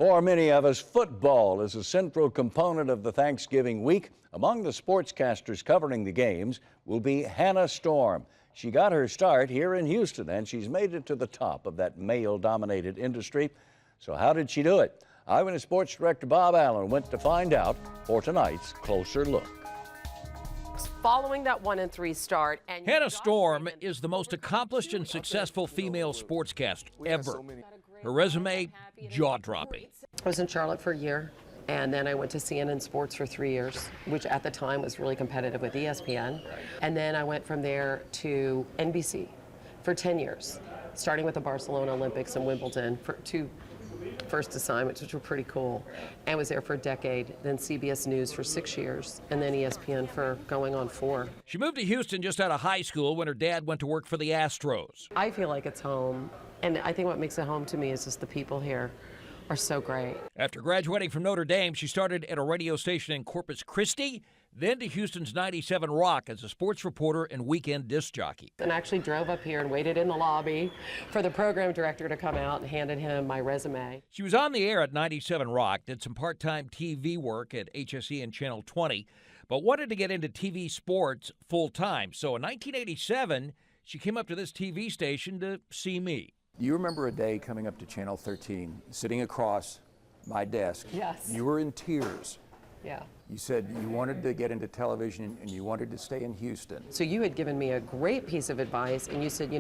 For many of us, football is a central component of the Thanksgiving week. Among the sportscasters covering the games will be Hannah Storm. She got her start here in Houston, and she's made it to the top of that male-dominated industry. So how did she do it? Eyewitness Sports Director Bob Allen went to find out for tonight's Closer Look. Following that 1-3 start, Hannah Storm is the most accomplished and successful female sportscaster ever. Her resume, jaw-dropping. I was in Charlotte for a year, and then I went to CNN Sports for 3 years, which at the time was really competitive with ESPN. And then I went from there to NBC for 10 years, starting with the Barcelona Olympics and Wimbledon for two first assignments, which were pretty cool, and was there for a decade, then CBS News for 6 years, and then ESPN for going on 4. She moved to Houston just out of high school when her dad went to work for the Astros. I feel like it's home, and I think what makes it home to me is just the people here are so great. After graduating from Notre Dame, she started at a radio station in Corpus Christi, then to Houston's 97 Rock as a sports reporter and weekend disc jockey. And actually drove up here and waited in the lobby for the program director to come out and handed him my resume. She was on the air at 97 Rock, did some part-time TV work at HSE and Channel 20, but wanted to get into TV sports full-time. So in 1987, she came up to this TV station to see me. You remember a day coming up to Channel 13, sitting across my desk. Yes. You were in tears. Yeah. You said you wanted to get into television and you wanted to stay in Houston. So you had given me a great piece of advice, and you said,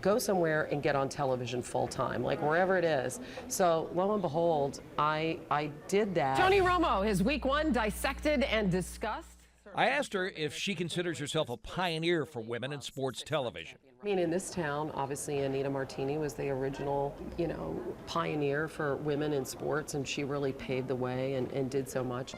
go somewhere and get on television full time, like wherever it is. So lo and behold, I did that. Tony Romo, his week 1 dissected and discussed. I asked her if she considers herself a pioneer for women in sports television. I mean, in this town, obviously, Anita Martini was the original, pioneer for women in sports, and she really paved the way and did so much.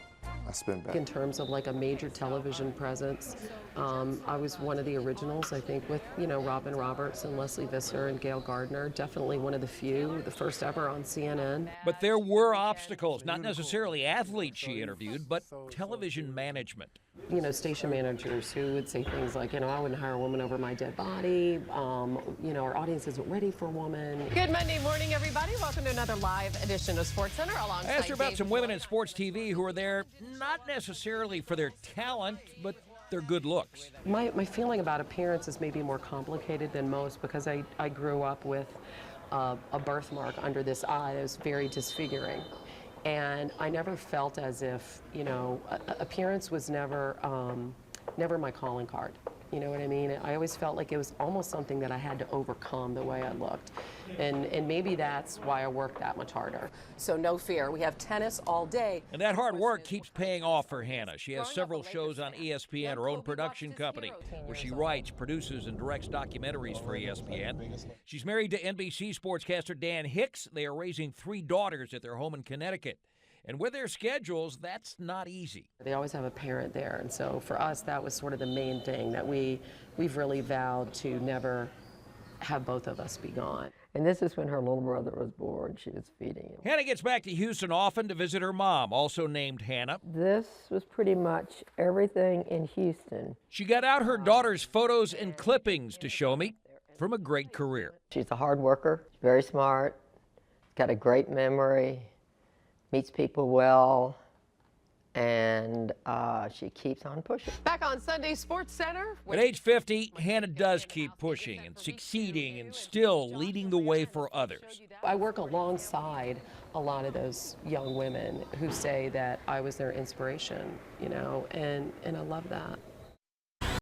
I spent back. In terms of like a major television presence, I was one of the originals, I think, with, Robin Roberts and Leslie Visser and Gail Gardner. Definitely one of the few, the first ever on CNN. But there were obstacles, not necessarily athletes she interviewed, but television management. Station managers who would say things like, I wouldn't hire a woman over my dead body. Our audience isn't ready for a woman. Good Monday morning, everybody. Welcome to another live edition of Sports Center. Alongside I asked her about some women in sports TV who are there not necessarily for their talent, but their good looks. My feeling about appearance is maybe more complicated than most because I grew up with a birthmark under this eye that was very disfiguring. And I never felt as if, appearance was never my calling card. You know what I mean? I always felt like it was almost something that I had to overcome the way I looked. And maybe that's why I worked that much harder. So no fear. We have tennis all day. And that hard work keeps paying off for Hannah. She has several shows on ESPN, her own production company, where she writes, produces, and directs documentaries for ESPN. She's married to NBC sportscaster Dan Hicks. They are raising 3 daughters at their home in Connecticut. And with their schedules, that's not easy. They always have a parent there, and so for us, that was sort of the main thing that we've really vowed to never have both of us be gone. And this is when her little brother was born. She was feeding him. Hannah gets back to Houston often to visit her mom, also named Hannah. This was pretty much everything in Houston. She got out her daughter's photos and clippings to show me from a great career. She's a hard worker, very smart, got a great memory, meets people well, and she keeps on pushing. Back on Sunday Sports Center. At age 50, Hannah does keep pushing and succeeding and still leading the way for others. I work alongside a lot of those young women who say that I was their inspiration, and I love that.